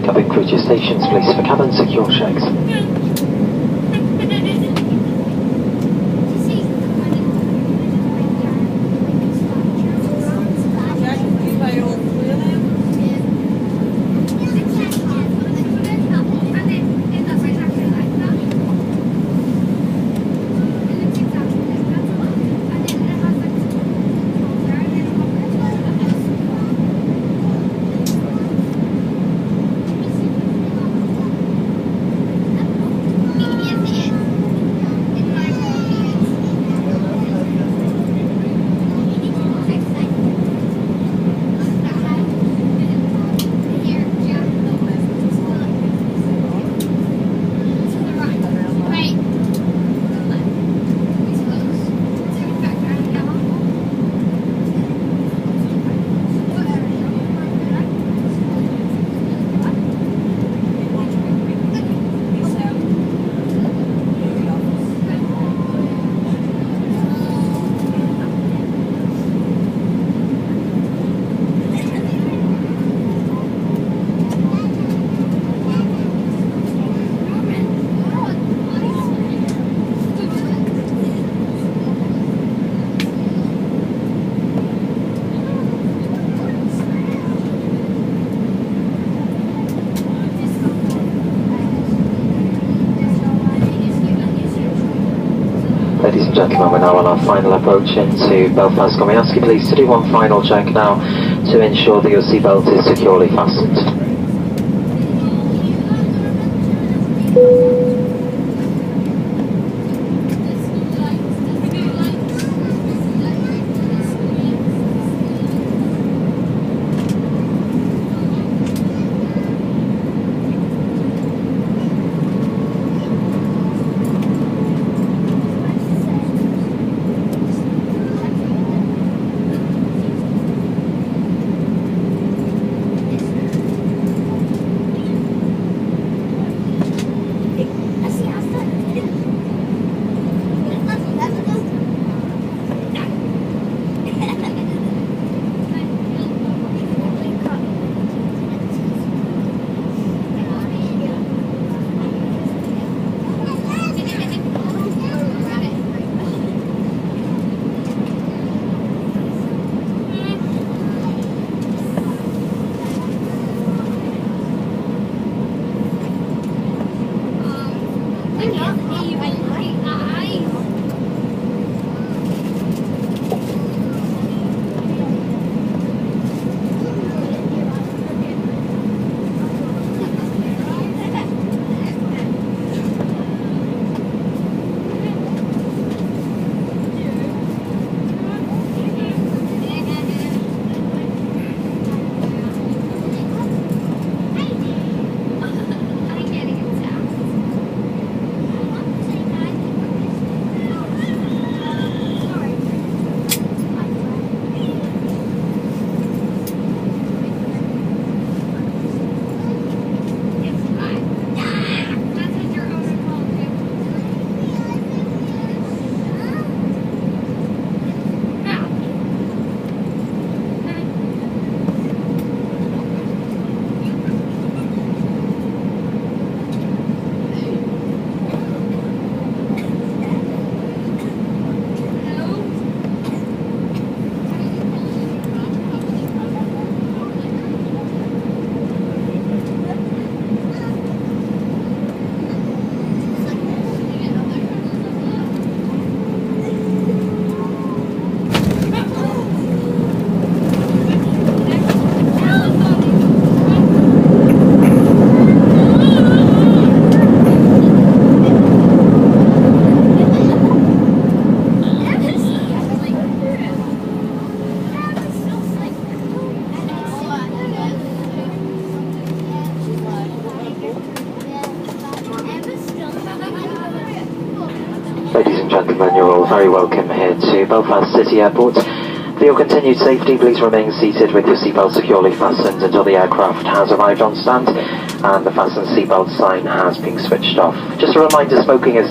cabin crew to your stations, please, for cabin secure checks. Ladies and gentlemen, we're now on our final approach into Belfast. Can we ask you please to do one final check now to ensure that your seatbelt is securely fastened? Ladies and gentlemen, you're all very welcome here to Belfast City Airport. For your continued safety, please remain seated with your seatbelt securely fastened until the aircraft has arrived on stand and the fasten seatbelt sign has been switched off. Just a reminder, smoking is